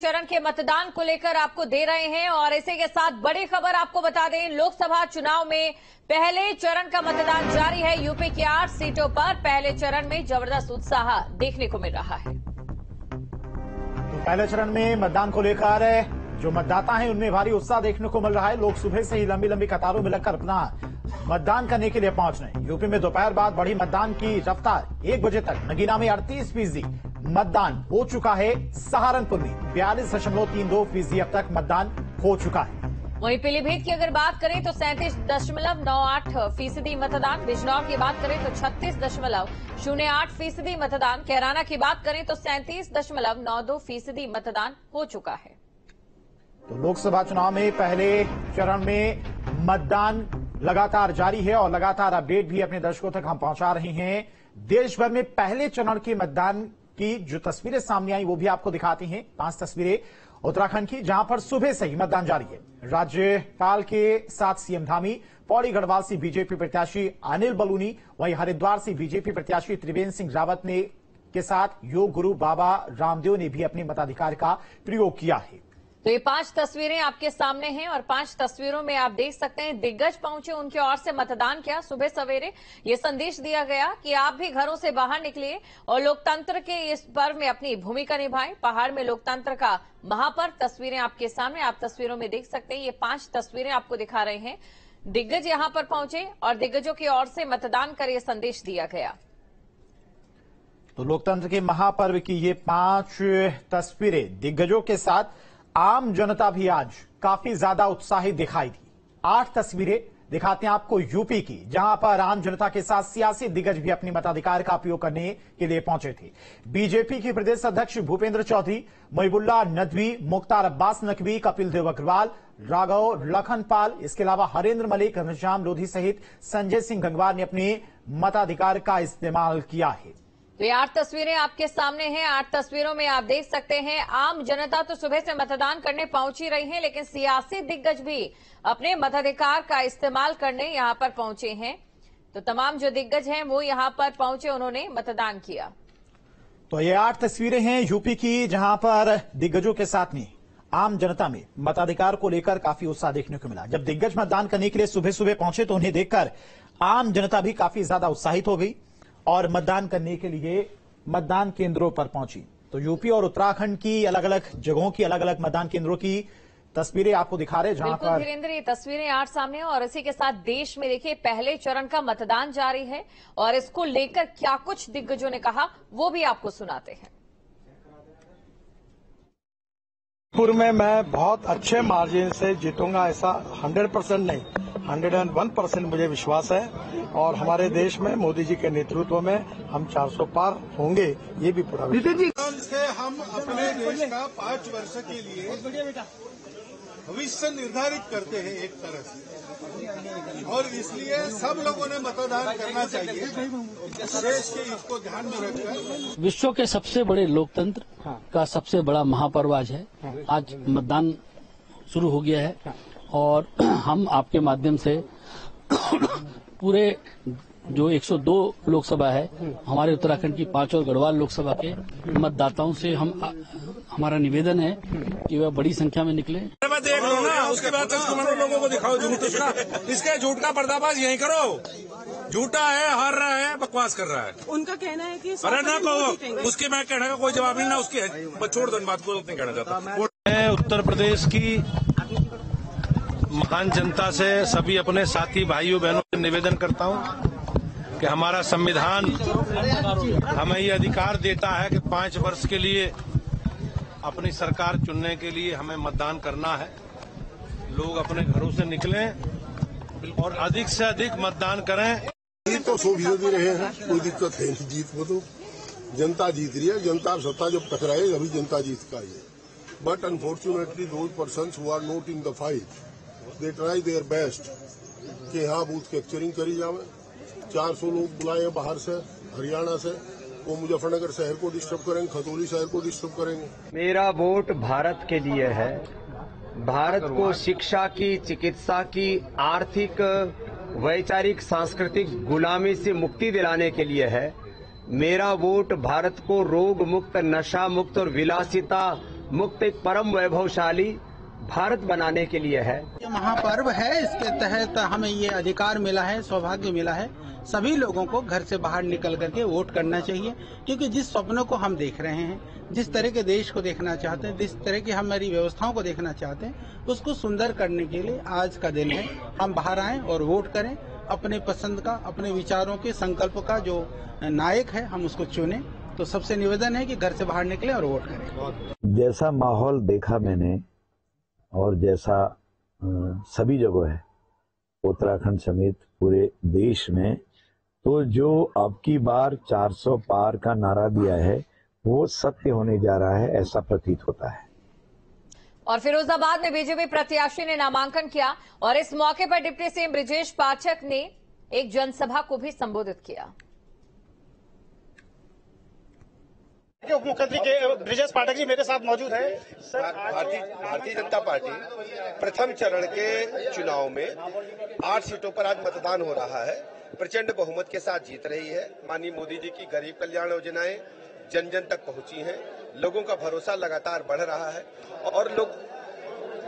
चरण के मतदान को लेकर आपको दे रहे हैं और इसी के साथ बड़ी खबर आपको बता दें, लोकसभा चुनाव में पहले चरण का मतदान जारी है। यूपी की 8 सीटों पर पहले चरण में जबरदस्त उत्साह देखने को मिल रहा है। तो पहले चरण में मतदान को लेकर जो मतदाता हैं उनमें भारी उत्साह देखने को मिल रहा है। लोग सुबह से ही लंबी लंबी कतारों में लगकर अपना मतदान करने के लिए पहुंच रहे हैं। यूपी में दोपहर बाद बढ़ी मतदान की रफ्तार। 1 बजे तक नगीना में 38% मतदान हो चुका है। सहारनपुर में 42.32% अब तक मतदान हो चुका है। वहीं पीलीभीत की अगर बात करें तो 37.98% मतदान, बिजनौर की बात करें तो 36.08% मतदान, कैराना की बात करें तो 37.92% मतदान हो चुका है। तो लोकसभा चुनाव में पहले चरण में मतदान लगातार जारी है और लगातार अपडेट भी अपने दर्शकों तक हम पहुंचा रहे हैं। देश भर में पहले चरण के मतदान की जो तस्वीरें सामने आई वो भी आपको दिखाती हैं। 5 तस्वीरें उत्तराखंड की, जहां पर सुबह से ही मतदान जारी है। राज्यपाल के साथ सीएम धामी, पौड़ी गढ़वाल से बीजेपी प्रत्याशी अनिल बलूनी, वहीं हरिद्वार से बीजेपी प्रत्याशी त्रिवेंद्र सिंह रावत ने के साथ योग गुरु बाबा रामदेव ने भी अपने मताधिकार का प्रयोग किया है। तो ये 5 तस्वीरें आपके सामने हैं और 5 तस्वीरों में आप देख सकते हैं दिग्गज पहुंचे, उनकी ओर से मतदान किया। सुबह सवेरे ये संदेश दिया गया कि आप भी घरों से बाहर निकलिए और लोकतंत्र के इस पर्व में अपनी भूमिका निभाएं। पहाड़ में लोकतंत्र का महापर्व, तस्वीरें आपके सामने, आप तस्वीरों में देख सकते हैं। ये 5 तस्वीरें आपको दिखा रहे हैं। दिग्गज यहां पर पहुंचे और दिग्गजों की ओर से मतदान कर ये संदेश दिया गया। तो लोकतंत्र के महापर्व की ये 5 तस्वीरें दिग्गजों के साथ आम जनता भी आज काफी ज्यादा उत्साहित दिखाई दी। 8 तस्वीरें दिखाते हैं आपको यूपी की, जहां पर आम जनता के साथ सियासी दिग्गज भी अपने मताधिकार का उपयोग करने के लिए पहुंचे थे। बीजेपी के प्रदेश अध्यक्ष भूपेंद्र चौधरी, महिबुल्लाह नदवी, मुख्तार अब्बास नकवी, कपिल देव अग्रवाल, राघव लखनपाल, इसके अलावा हरेंद्र मलिक, घनश्याम लोधी सहित संजय सिंह गंगवार ने अपने मताधिकार का इस्तेमाल किया है। तो ये 8 तस्वीरें आपके सामने हैं। 8 तस्वीरों में आप देख सकते हैं आम जनता तो सुबह से मतदान करने पहुंची रही है, लेकिन सियासी दिग्गज भी अपने मताधिकार का इस्तेमाल करने यहां पर पहुंचे हैं। तो तमाम जो दिग्गज हैं वो यहां पर पहुंचे, उन्होंने मतदान किया। तो ये 8 तस्वीरें हैं यूपी की, जहां पर दिग्गजों के साथ में आम जनता में मताधिकार को लेकर काफी उत्साह देखने को मिला। जब दिग्गज मतदान करने के लिए सुबह सुबह पहुंचे तो उन्हें देखकर आम जनता भी काफी ज्यादा उत्साहित हो गई और मतदान करने के लिए मतदान केंद्रों पर पहुंची। तो यूपी और उत्तराखंड की अलग अलग जगहों की अलग अलग मतदान केंद्रों की तस्वीरें आपको दिखा रहे हैं, जहां पर धीरेन्द्र ये तस्वीरें 8 सामने हैं और इसी के साथ देश में देखिए पहले चरण का मतदान जारी है और इसको लेकर क्या कुछ दिग्गजों ने कहा वो भी आपको सुनाते हैं। पुर में मैं बहुत अच्छे मार्जिन से जीतूंगा, ऐसा 100% नहीं 101% मुझे विश्वास है और हमारे देश में मोदी जी के नेतृत्व में हम 400 पार होंगे, ये भी पूरा विश्वास से हम अपने देश का 5 वर्ष के लिए भविष्य निर्धारित करते हैं एक तरह से, और इसलिए सब लोगों ने मतदान करना चाहिए। देश के इसको ध्यान में रखकर विश्व के सबसे बड़े लोकतंत्र का सबसे बड़ा महापर्व आज है। आज मतदान शुरू हो गया है और हम आपके माध्यम से पूरे जो 102 लोकसभा है, हमारे उत्तराखंड की 5 और गढ़वाल लोकसभा के मतदाताओं से हमारा निवेदन है कि वह बड़ी संख्या में निकले। देख लो ना, उसके बाद लोगों को दिखाओ झूठ इसका, इसके झूठ का पर्दाफाश यहीं करो। झूठा है, हार रहा है, बकवास कर रहा है। उनका कहना है कि अरे ना को उसके मैं कहने का कोई जवाब नहीं, ना उसकी छोड़ दो बात को, नहीं कहना चाहता। मैं उत्तर प्रदेश की महान जनता से सभी अपने साथी भाइयों बहनों से निवेदन करता हूं कि हमारा संविधान हमें ये अधिकार देता है कि 5 वर्ष के लिए अपनी सरकार चुनने के लिए हमें मतदान करना है। लोग अपने घरों से निकलें और अधिक से अधिक मतदान करें। जीत तो 100% रहे हैं, कोई दिक्कत है नहीं। जीत को तो जनता जीत रही है, जनता सत्ता जब टकराए अभी जनता जीत का ही है। But unfortunately those persons who are not in the fight they try their best कि हाँ बूथ कैप्चरिंग करी जावे। 400 लोग बुलाए बाहर से, हरियाणा से, वो मुजफ्फरनगर शहर को डिस्टर्ब करेंगे, खतौली शहर को डिस्टर्ब करेंगे। मेरा वोट भारत के लिए है। भारत को शिक्षा की, चिकित्सा की, आर्थिक, वैचारिक, सांस्कृतिक गुलामी से मुक्ति दिलाने के लिए है। मेरा वोट भारत को रोग मुक्त, नशा मुक्त और विलासिता मुक्त एक परम वैभवशाली भारत बनाने के लिए है। ये महापर्व है, इसके तहत हमें ये अधिकार मिला है, सौभाग्य मिला है। सभी लोगों को घर से बाहर निकल करके वोट करना चाहिए, क्योंकि जिस सपनों को हम देख रहे हैं, जिस तरह के देश को देखना चाहते हैं, जिस तरह की हमारी व्यवस्थाओं को देखना चाहते हैं, उसको सुंदर करने के लिए आज का दिन है। हम बाहर आएं और वोट करें, अपने पसंद का, अपने विचारों के संकल्प का जो नायक है हम उसको चुनें। तो सबसे निवेदन है कि घर से बाहर निकलें और वोट करें। जैसा माहौल देखा मैंने और जैसा सभी जगह है उत्तराखंड समेत पूरे देश में, तो जो अब की बार 400 पार का नारा दिया है वो सत्य होने जा रहा है, ऐसा प्रतीत होता है। और फिरोजाबाद में बीजेपी प्रत्याशी ने नामांकन किया और इस मौके पर डिप्टी सीएम ब्रिजेश पाठक ने एक जनसभा को भी संबोधित किया। उप मुख्यमंत्री के ब्रिजेश पाठक जी मेरे साथ मौजूद है। भारतीय जनता पार्टी प्रथम चरण के चुनाव में 8 सीटों पर आज मतदान हो रहा है। प्रचंड बहुमत के साथ जीत रही है। माननीय मोदी जी की गरीब कल्याण योजनाएं जन जन तक पहुंची हैं। लोगों का भरोसा लगातार बढ़ रहा है और लोग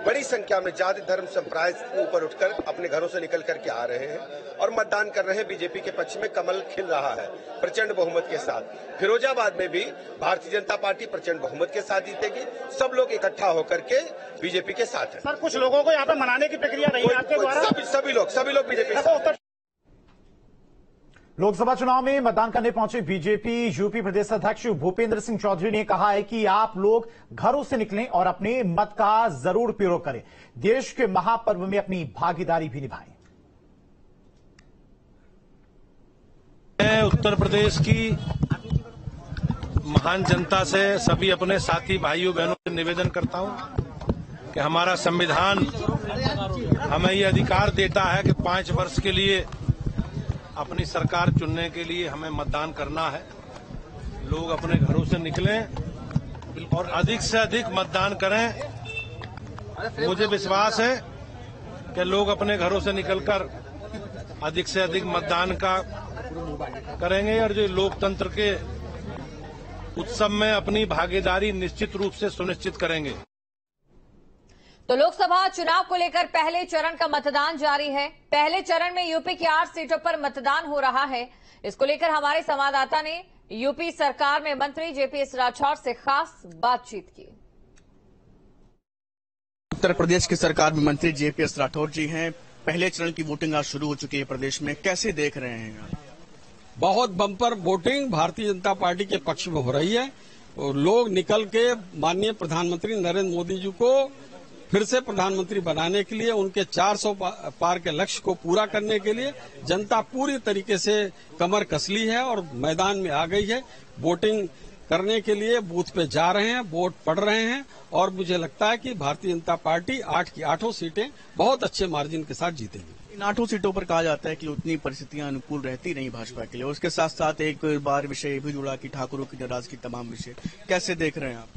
बड़ी संख्या में जाति धर्म संप्रदाय से ऊपर उठकर अपने घरों से निकल करके आ रहे हैं और मतदान कर रहे हैं। बीजेपी के पक्ष में कमल खिल रहा है प्रचंड बहुमत के साथ। फिरोजाबाद में भी भारतीय जनता पार्टी प्रचंड बहुमत के साथ जीतेगी। सब लोग इकट्ठा होकर के बीजेपी के साथ हैं। सर, कुछ लोगों को यहाँ पे मनाने की प्रक्रिया रही है आपके द्वारा? सभी लोग बीजेपी के साथ। लोकसभा चुनाव में मतदान करने पहुंचे बीजेपी यूपी प्रदेश अध्यक्ष भूपेंद्र सिंह चौधरी ने कहा है कि आप लोग घरों से निकलें और अपने मत का जरूर प्रयोग करें। देश के महापर्व में अपनी भागीदारी भी निभाएं। मैं उत्तर प्रदेश की महान जनता से, सभी अपने साथी भाइयों बहनों से निवेदन करता हूं कि हमारा संविधान हमें ये अधिकार देता है कि 5 वर्ष के लिए अपनी सरकार चुनने के लिए हमें मतदान करना है। लोग अपने घरों से निकलें और अधिक से अधिक मतदान करें। मुझे विश्वास है कि लोग अपने घरों से निकलकर अधिक से अधिक मतदान का करेंगे और जो लोकतंत्र के उत्सव में अपनी भागीदारी निश्चित रूप से सुनिश्चित करेंगे। तो लोकसभा चुनाव को लेकर पहले चरण का मतदान जारी है। पहले चरण में यूपी की 8 सीटों पर मतदान हो रहा है। इसको लेकर हमारे संवाददाता ने यूपी सरकार में मंत्री जेपीएस राठौर से खास बातचीत की। उत्तर प्रदेश की सरकार में मंत्री जेपीएस राठौर जी हैं। पहले चरण की वोटिंग आज शुरू हो चुकी है प्रदेश में, कैसे देख रहे हैं? बहुत bumper voting Bharatiya Janata party के पक्ष में हो रही है और लोग निकल के माननीय प्रधानमंत्री नरेंद्र मोदी जी को फिर से प्रधानमंत्री बनाने के लिए, उनके 400 पार के लक्ष्य को पूरा करने के लिए जनता पूरी तरीके से कमर कस ली है और मैदान में आ गई है। वोटिंग करने के लिए बूथ पे जा रहे हैं, वोट पड़ रहे हैं और मुझे लगता है कि भारतीय जनता पार्टी 8 की 8 सीटें बहुत अच्छे मार्जिन के साथ जीतेगी। इन 8 सीटों पर कहा जाता है कि उतनी परिस्थितियां अनुकूल रहती नहीं भाजपा के लिए। उसके साथ साथ एक बार विषय भी जुड़ा कि ठाकुरों की नाराज की तमाम विषय, कैसे देख रहे हैं आप?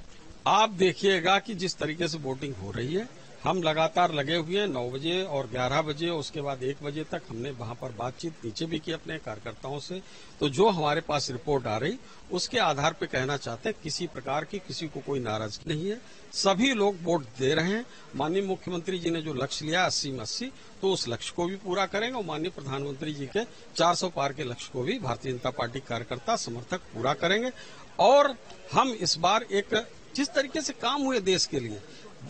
आप देखिएगा कि जिस तरीके से वोटिंग हो रही है, हम लगातार लगे हुए हैं 9 बजे और 11 बजे, उसके बाद 1 बजे तक हमने वहां पर बातचीत नीचे भी की अपने कार्यकर्ताओं से। तो जो हमारे पास रिपोर्ट आ रही उसके आधार पर कहना चाहते हैं किसी प्रकार की किसी को कोई नाराजगी नहीं है। सभी लोग वोट दे रहे हैं। माननीय मुख्यमंत्री जी ने जो लक्ष्य लिया 80 में 80, तो उस लक्ष्य को भी पूरा करेंगे और माननीय प्रधानमंत्री जी के 400 पार के लक्ष्य को भी भारतीय जनता पार्टी कार्यकर्ता समर्थक पूरा करेंगे। और हम इस बार एक जिस तरीके से काम हुए देश के लिए,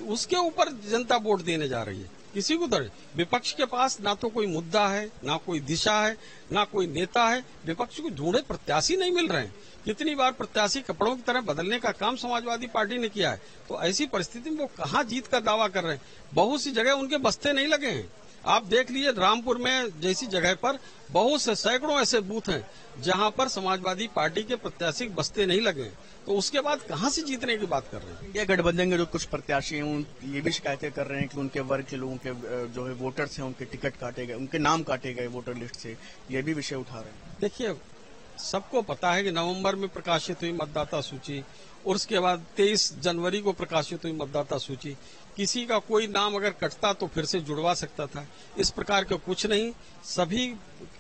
उसके ऊपर जनता वोट देने जा रही है। किसी को तरह विपक्ष के पास ना तो कोई मुद्दा है, ना कोई दिशा है, ना कोई नेता है। विपक्ष को ढूंढे प्रत्याशी नहीं मिल रहे हैं। कितनी बार प्रत्याशी कपड़ों की तरह बदलने का काम समाजवादी पार्टी ने किया है। तो ऐसी परिस्थिति में वो कहाँ जीत का दावा कर रहे हैं? बहुत सी जगह उनके बस्ते नहीं लगे हैं। आप देख लीजिए रामपुर में जैसी जगह पर बहुत से सैकड़ों ऐसे बूथ हैं जहां पर समाजवादी पार्टी के प्रत्याशी बस्ते नहीं लगे हैं। तो उसके बाद कहां से जीतने की बात कर रहे हैं? ये गठबंधन के जो कुछ प्रत्याशी हैं ये भी शिकायतें कर रहे हैं कि उनके वर्ग के लोगों के जो है वोटर्स हैं उनके टिकट काटे गए, उनके नाम काटे गए वोटर लिस्ट से। ये भी विषय उठा रहे हैं। देखिए, सबको पता है कि नवंबर में प्रकाशित हुई मतदाता सूची और उसके बाद 23 जनवरी को प्रकाशित हुई मतदाता सूची। किसी का कोई नाम अगर कटता तो फिर से जुड़वा सकता था। इस प्रकार का कुछ नहीं, सभी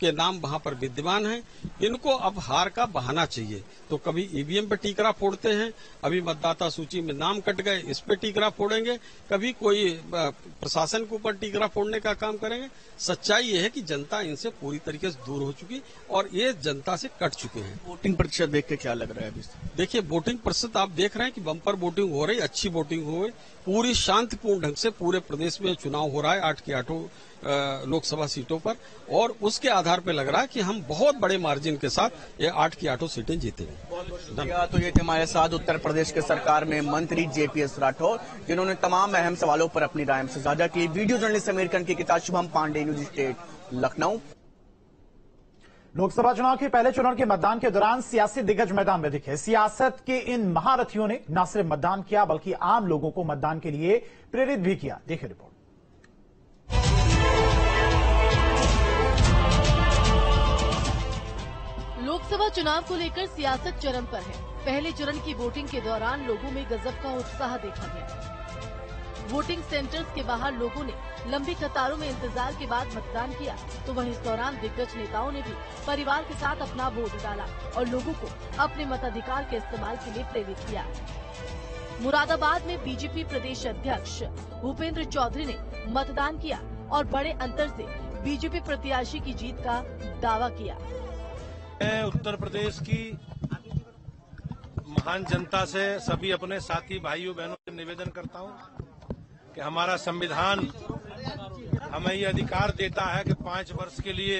के नाम वहां पर विद्यमान हैं। इनको अब हार का बहाना चाहिए। तो कभी ईवीएम पे टीकरा फोड़ते हैं, अभी मतदाता सूची में नाम कट गए इस पे टीकरा फोड़ेंगे, कभी कोई प्रशासन के ऊपर टीकरा फोड़ने का काम करेंगे। सच्चाई ये है कि जनता इनसे पूरी तरीके से दूर हो चुकी और ये जनता से कट चुके हैं। वोटिंग प्रतिशत देख के क्या लग रहा है अभी? देखिए, वोटिंग प्रतिशत आप देख रहे हैं कि बम्पर वोटिंग हो रही, अच्छी वोटिंग हो रही, पूरी शांतिपूर्ण ढंग से पूरे प्रदेश में चुनाव हो रहा है 8 की 8 लोकसभा सीटों पर, और उसके आधार पर लग रहा है कि हम बहुत बड़े मार्जिन के साथ ये 8 की 8 सीटें जीतेंगे। तो ये थे हमारे साथ उत्तर प्रदेश के सरकार में मंत्री JPS राठौर, जिन्होंने तमाम अहम सवालों पर अपनी राय से साझा की। वीडियो जर्नलिस्ट समीर कन की किताब, शुभम पांडे, न्यूज स्टेट, लखनऊ। लोकसभा चुनाव के पहले चरण के मतदान के दौरान सियासी दिग्गज मैदान में दिखे। सियासत के इन महारथियों ने न सिर्फ मतदान किया बल्कि आम लोगों को मतदान के लिए प्रेरित भी किया। देखिए रिपोर्ट। लोकसभा चुनाव को लेकर सियासत चरम पर है। पहले चरण की वोटिंग के दौरान लोगों में गजब का उत्साह देखा गया। वोटिंग सेंटर्स के बाहर लोगों ने लंबी कतारों में इंतजार के बाद मतदान किया, तो वहीं इस दौरान दिग्गज नेताओं ने भी परिवार के साथ अपना वोट डाला और लोगों को अपने मताधिकार के इस्तेमाल के लिए प्रेरित किया। मुरादाबाद में बीजेपी प्रदेश अध्यक्ष भूपेंद्र चौधरी ने मतदान किया और बड़े अंतर से बीजेपी प्रत्याशी की जीत का दावा किया। मैं उत्तर प्रदेश की महान जनता से, सभी अपने साथी भाइयों बहनों से निवेदन करता हूं कि हमारा संविधान हमें ये अधिकार देता है कि 5 वर्ष के लिए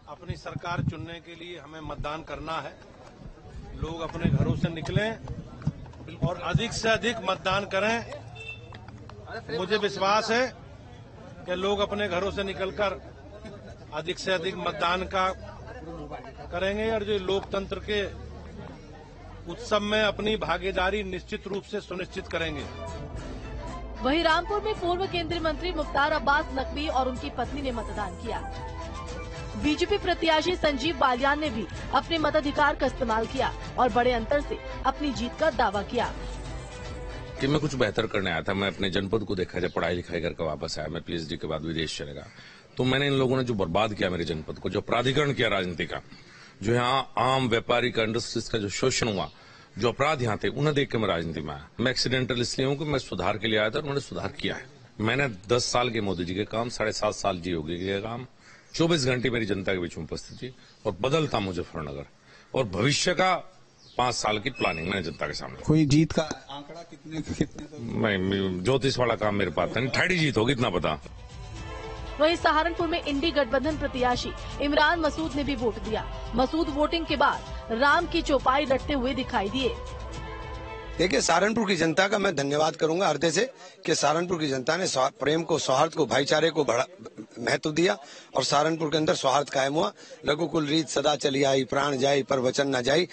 अपनी सरकार चुनने के लिए हमें मतदान करना है। लोग अपने घरों से निकलें और अधिक से अधिक मतदान करें। मुझे विश्वास है कि लोग अपने घरों से निकलकर अधिक से अधिक मतदान का करेंगे और जो लोकतंत्र के उत्सव में अपनी भागीदारी निश्चित रूप से सुनिश्चित करेंगे। वहीं रामपुर में पूर्व केंद्रीय मंत्री मुख्तार अब्बास नकवी और उनकी पत्नी ने मतदान किया। बीजेपी प्रत्याशी संजीव बालियान ने भी अपने मताधिकार का इस्तेमाल किया और बड़े अंतर से अपनी जीत का दावा किया। कि मैं कुछ बेहतर करने आया था। मैं अपने जनपद को देखा, जब पढ़ाई लिखाई करके वापस आया, मैं PhD के बाद विदेश चलेगा, तो मैंने इन लोगों ने जो बर्बाद किया मेरे जनपद को, जो प्राधिकरण किया राजनीति का, जो यहाँ आम व्यापारी का, इंडस्ट्रीज का जो शोषण हुआ, जो अपराध यहाँ थे, उन्हें देख के मैं राजनीति में आया। मैं एक्सीडेंटल इसलिए हूँ कि मैं सुधार के लिए आया था और उन्होंने सुधार किया है। मैंने 10 साल के मोदी जी के काम, 7.5 साल जी योगी के काम, 24 घंटे मेरी जनता के बीच में उपस्थित थी और बदलता मुजफ्फरनगर और भविष्य का 5 साल की प्लानिंग मैंने जनता के सामने। कोई जीत का आंकड़ा कितने मैं ज्योतिष वाला काम मेरे पास था, ठाड़ी जीत होगी इतना पता। वहीं सहारनपुर में इंडी गठबंधन प्रत्याशी इमरान मसूद ने भी वोट दिया। मसूद वोटिंग के बाद राम की चौपाई रटते हुए दिखाई दिए। देखिए, सहारनपुर की जनता का मैं धन्यवाद करूंगा हृदय से कि सहारनपुर की जनता ने प्रेम को, सौहार्द को, भाईचारे को बड़ा महत्व दिया और सहारनपुर के अंदर सौहार्द कायम हुआ। रघुकुल रीत सदा चली आई, प्राण जाई पर वचन न जाई।